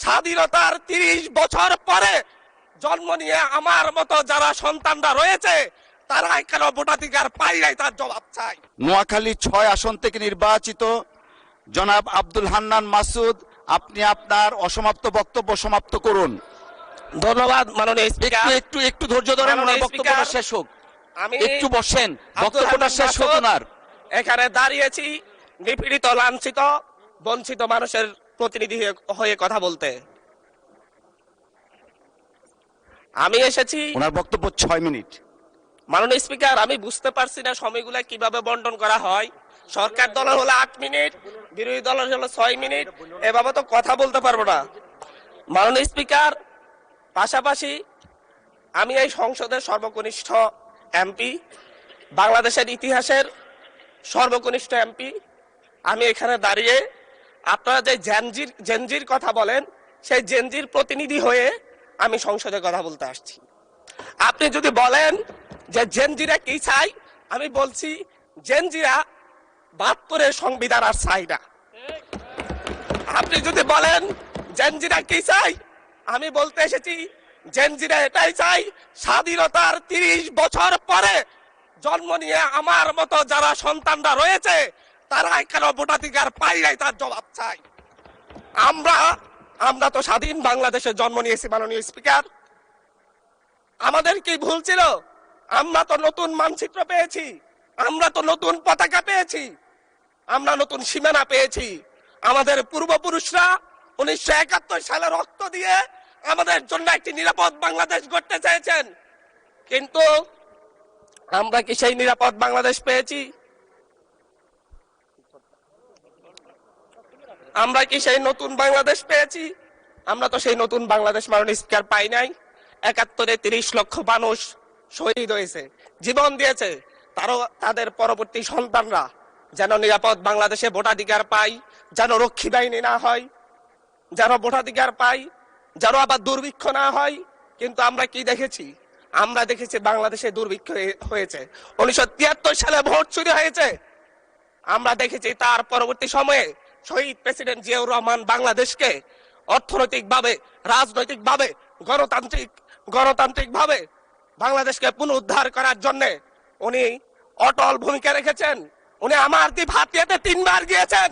স্বাধীনতার 30 বছর পরে জন্ম নিয়ে আমার মতো যারা সন্তানরা রয়েছে তারা কেন ভোটাধিকার পাই নাই, তার জবাব চাই। নোয়াখালী 6 আসন থেকে নির্বাচিত জনাব আব্দুল হান্নান মাসুদ, আপনি আপনার অসমাপ্ত বক্তব্য সমাপ্ত করুন। ধন্যবাদ মাননীয় স্পিকার। একটু একটু ধৈর্য ধরেন, ওনার মাননীয় বক্তব্যটা স্পিকার, শেষ হোক। আমি একটু বসেন, আব্দুল বক্তব্যটা হান্নান শেষ হোক মাসুদ ওনার। এখানে দাঁড়িয়েছি নিপীড়িত, লাঞ্ছিত, বঞ্চিত মানুষের প্রতিনিধি হয়ে কথা বলতে। আমি এসেছি। ওনার বক্তব্য 6 মিনিট। মাননীয় স্পিকার, আমি বুঝতে পারছি না সময়গুলা কিভাবে বন্টন করা হয়। সরকার দলের হলো 8 মিনিট, বিরোধী দলের হলো 6 মিনিট, এভাবে তো কথা বলতে পারবো না। মাননীয় স্পিকার, পাশাপাশি আমি এই সংসদের সর্বকনিষ্ঠ এমপি, বাংলাদেশের ইতিহাসের সর্বকনিষ্ঠ এমপি। আমি এখানে দাঁড়িয়ে আপনারা যে জেনজির কথা বলেন, সেই জেনজির প্রতিনিধি হয়ে আমি সংসদে কথা বলতে আসছি। আপনি যদি বলেন যে জেনজিরা কি চাই, আমি বলছি জেনজিরা 72-এর সংবিধান আর চাই না। আপনি যদি বলেন জেনজিরা কি চাই, আমি বলতে এসেছি জেনজিরা এটাই চাই, স্বাধীনতার 30 বছর পরে জন্ম নিয়ে আমার মতো যারা সন্তানরা রয়েছে তারা কেন ভোটাধিকার পাই নাই, তার জবাব চাই। আমরা তো স্বাধীন বাংলাদেশে জন্ম নিয়েছি মাননীয় স্পিকার। আমাদের কি ভুল ছিল? আমরা তো নতুন মানচিত্র পেয়েছি, আমরা তো নতুন পতাকা পেয়েছি, আমরা নতুন সীমানা পেয়েছি। আমাদের পূর্বপুরুষরা 1971 সালে রক্ত দিয়ে আমাদের জন্য একটি নিরাপদ বাংলাদেশ গড়তে চেয়েছেন, কিন্তু আমরা কি সেই নিরাপদ বাংলাদেশ পেয়েছি? আমরা কি সেই নতুন বাংলাদেশ পেয়েছি? আমরা তো সেই নতুন বাংলাদেশ মাননীয় স্পিকার পাই নাই। 71-এ 30 লক্ষ মানুষ শহীদ হয়েছে, জীবন দিয়েছে, তাদের পরবর্তী সন্তানরা যেন নিরাপদ বাংলাদেশে ভোটাধিকার পায়, যেন রক্ষী বাহিনী না হয়, যেন ভোটাধিকার পায়, যেন আবার দুর্ভিক্ষ না হয়। কিন্তু আমরা কি দেখেছি? আমরা দেখেছি বাংলাদেশে দুর্ভিক্ষ হয়েছে। 1973 সালে ভোট চুরি হয়েছে। আমরা দেখেছি তার পরবর্তী সময়ে শহীদ প্রেসিডেন্ট জিয়াউর রহমান বাংলাদেশকে অর্থনৈতিকভাবে, রাজনৈতিকভাবে, গণতান্ত্রিকভাবে বাংলাদেশকে পুনরুদ্ধার করার জন্য উনি অটল ভূমিকা রেখেছেন। উনি আমার দ্বীপ হাতিয়াতে 3 বার গিয়েছেন।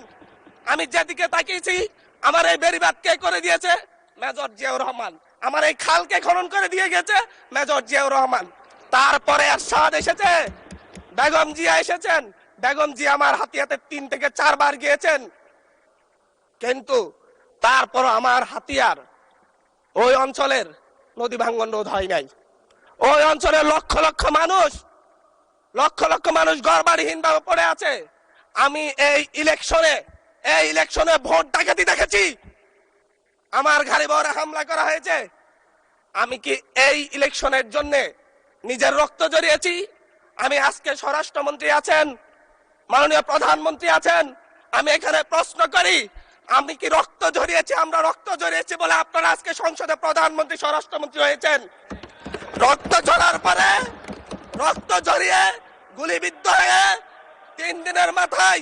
আমি যেদিকে তাকিয়েছি, আমার এই বেড়িবাঁধ কে করে দিয়েছে? মেজর জিয়াউর রহমান। আমার এই খালকে খনন করে দিয়ে গেছে মেজর জিয়াউর রহমান। তারপরে এরশাদ এসেছে, বেগম জিয়া এসেছেন। বেগম জিয়া আমার হাতিয়াতে 3 থেকে 4 বার গিয়েছেন, কিন্তু তারপর আমার হাতিয়ার ওই অঞ্চলের নদী ভাঙ্গন রোধ হয় নাই। ওই অঞ্চলের লক্ষ লক্ষ মানুষ ঘরবাড়িহীন ভাবে পড়ে আছে। আমি এই ইলেকশনে ভোট ডাকাতি দেখেছি, আমার গাড়ি বহরে হামলা করা হয়েছে। আমি কি এই ইলেকশনের জন্য নিজের রক্ত জড়িয়েছি? আমি আজকে স্বরাষ্ট্রমন্ত্রী আছেন, মাননীয় প্রধানমন্ত্রী আছেন, আমি এখানে প্রশ্ন করি, আমি কি রক্ত ঝরিয়েছি? আমরা রক্ত ঝরিয়েছি বলে আপনারা আজকে সংসদে প্রধানমন্ত্রী, স্বরাষ্ট্রমন্ত্রী হয়েছেন। রক্ত ঝরার পরে, রক্ত ঝরিয়ে গুলিবিদ্ধ হয়ে 3 দিনের মাথায়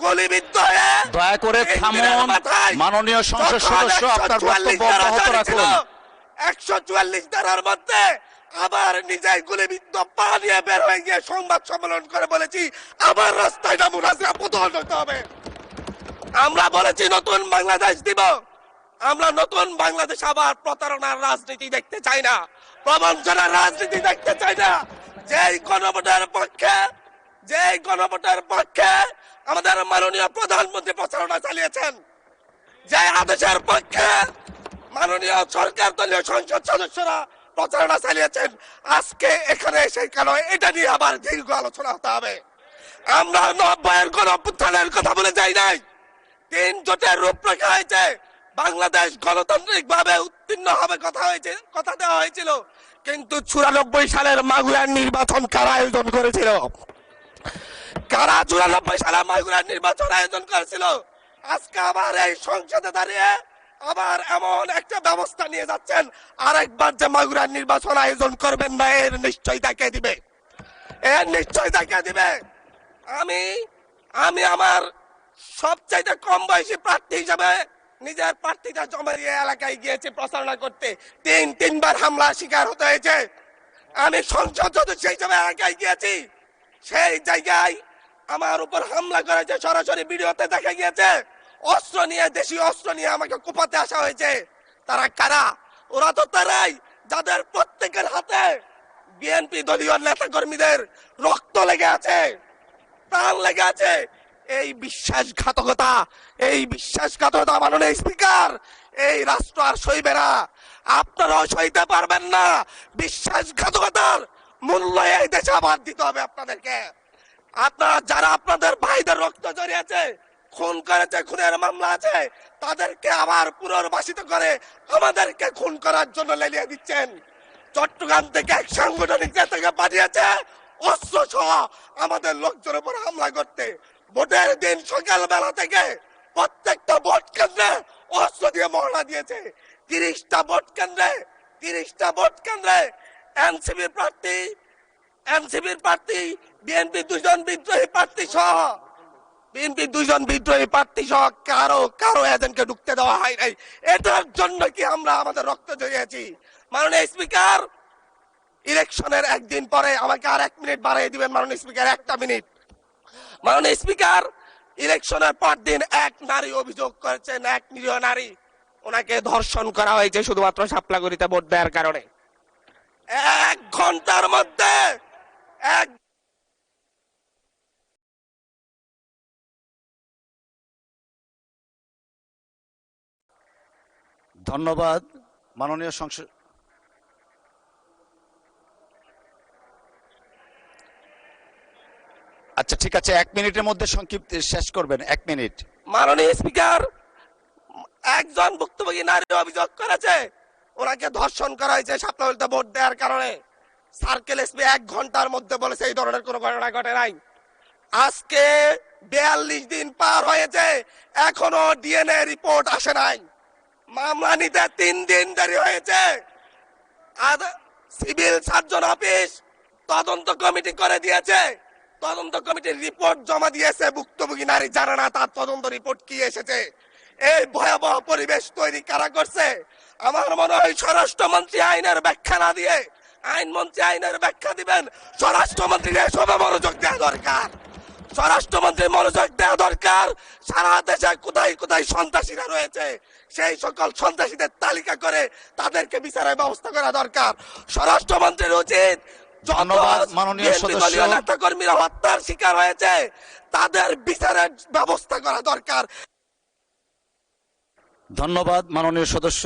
গুলিবিদ্ধ হয়ে, দয়া করে থামুন। মাননীয় সংসদ সদস্য, আপনার বক্তব্য অব্যাহত রাখুন। 144 ধারার মধ্যে আবার নিজে গুলিবিদ্ধ পা নিয়ে বের হয়ে গিয়ে সংবাদ সম্মেলন করে বলেছি আবার রাস্তায় নামুন, হাসিনা পতন হতে হবে। আমরা বলেছি নতুন বাংলাদেশ দিব। আমরা নতুন বাংলাদেশ আবার প্রতারণার রাজনীতি দেখতে চাই না, প্রবঞ্চনার রাজনীতি দেখতে চাই না। যেই গণভোটের পক্ষে আমাদের মাননীয় প্রধানমন্ত্রী প্রচারণা চালিয়েছেন, যে আদেশের পক্ষে মাননীয় সরকার দলীয় সংসদ সদস্যরা প্রচারণা চালিয়েছেন, আজকে এখানে এসে কেন এটা নিয়ে আবার দীর্ঘ আলোচনা হতে হবে? আমরা 90-এর গণঅভ্যুত্থানের কথা বলে যাই নাই। 3 জোটের রূপরেখা হয়েছে, বাংলাদেশ গণতান্ত্রিক ভাবে উত্তীর্ণ হবে কথা দেওয়া হয়েছিল, কিন্তু 94 সালের মাগুরার নির্বাচন কারা আয়োজন করেছিল? কারা 94 সালে মাগুরার নির্বাচন আয়োজন করেছিল? আজকে আবার এই সংসদে দাঁড়িয়ে আবার এমন একটা ব্যবস্থা নিয়ে যাচ্ছেন, আরেকবার যে মাগুরার নির্বাচন আয়োজন করবেন না, এর নিশ্চয়তা কে দিবে? আমি আমার সবচাইতে কম বয়সী প্রার্থী হিসেবে নিজের প্রার্থীটা জমা দিয়ে এলাকায় গিয়েছে প্রচারণা করতে, তিনবার হামলা শিকার হতে হয়েছে। আমি সংসদ সদস্য হিসেবে এলাকায় গিয়েছি, সেই জায়গায় আমার উপর হামলা করেছে, সরাসরি ভিডিওতে দেখা গিয়েছে। অস্ত্র নিয়ে, দেশীয় অস্ত্র নিয়ে আমাকে কোপাতে আসা হয়েছে। তারা কারা? ওরা তো তারাই যাদের প্রত্যেকের হাতে বিএনপি দলীয় নেতা কর্মীদের রক্ত লেগে আছে, প্রাণ লেগে আছে। এই বিশ্বাসঘাতকতা, মাননীয় স্পিকার, এই রাষ্ট্র আর সইবে না। আপনারাও সইতে পারবেন না। বিশ্বাসঘাতকতার মূল্য এই দেশে আবার দিতে হবে আপনাদেরকে। আপনারা যারা আপনাদের ভাইদের রক্ত জড়িয়েছে, খুন করেছে, খুনের মামলা আছে, তাদেরকে আবার পুনর্বাসিত করে আমাদেরকে খুন করার জন্য লেলিয়ে দিচ্ছেন। চট্টগ্রাম থেকে এক সাংগঠনিক নেতাকে পাঠিয়েছে অস্ত্র সহ আমাদের লোকজনের উপর হামলা করতে। ভোটের দিন সকালবেলা থেকে প্রত্যেকটা ভোট কেন্দ্রে অস্ত্র দিয়ে মহড়া দিয়েছে। 30টা ভোট কেন্দ্রে এনসিপির প্রার্থী, বিএনপি দুজন বিদ্রোহী প্রার্থী সহ কারো এজেন্টকে ঢুকতে দেওয়া হয় নাই। এটার জন্য কি আমরা আমাদের রক্ত জড়িয়েছি? মাননীয় স্পিকার, ইলেকশনের একদিন পরে আমাকে আর 1 মিনিট বাড়িয়ে দিবেন মাননীয় স্পিকার, 1টা মিনিট। মাননীয় স্পিকার, ইলেকশনের পর দিন এক নারী অভিযোগ করেছেন, এক নিরীহ নারী, ওনাকে ধর্ষণ করা হয়েছে শুধুমাত্র শাপলাগুড়িতে ভোট দেওয়ার কারণে। 1 ঘন্টার মধ্যে ধন্যবাদ মাননীয় সংসদ। আচ্ছা ঠিক আছে, 1 মিনিটের মধ্যে সংক্ষিপ্ত শেষ করবেন, 1 মিনিট। মাননীয় স্পিকার, একজন ভুক্তভোগী নারী অভিযোগ করেছে ওনাকে ধর্ষণ করা হয়েছে শাপলাগুড়িতে ভোট দেওয়ার কারণে। সার্কেল এসপি 1 ঘন্টার মধ্যে বলেছে এই ধরনের কোনো ঘটনা ঘটে নাই। আজকে 42 দিন পার হয়েছে, এখনো ডিএনএ রিপোর্ট আসে নাই। মামলা নিতে 3 দিন দেরি হয়েছে। সিভিল সার্জন অফিস তদন্ত কমিটি করে দিয়েছে, তদন্ত কমিটির রিপোর্ট জমা দিয়েছে। ভুক্তভোগী নারী জানে না তার তদন্ত রিপোর্ট কি এসেছে। এই ভয়াবহ পরিবেশ তৈরি কারা করছে? আমার মনে হয় স্বরাষ্ট্রমন্ত্রী আইনের ব্যাখ্যা না দিয়ে, আইনমন্ত্রী আইনের ব্যাখ্যা দিবেন, স্বরাষ্ট্রমন্ত্রীর এসবে মনোযোগ দেওয়া দরকার। স্বরাষ্ট্রমন্ত্রীর মনোযোগ দেওয়া দরকার। সারা দেশে কোথায় কোথায় সন্ত্রাসীরা রয়েছে, সেই সকল সন্ত্রাসীদের তালিকা করে তাদেরকে বিচারের ব্যবস্থা করা দরকার। স্বরাষ্ট্রমন্ত্রীর উচিত ধন্যবাদ মাননীয় সদস্য। নেতা কর্মীরা হত্যার শিকার হয়েছে, তাদের বিচারের ব্যবস্থা করা দরকার। ধন্যবাদ মাননীয় সদস্য।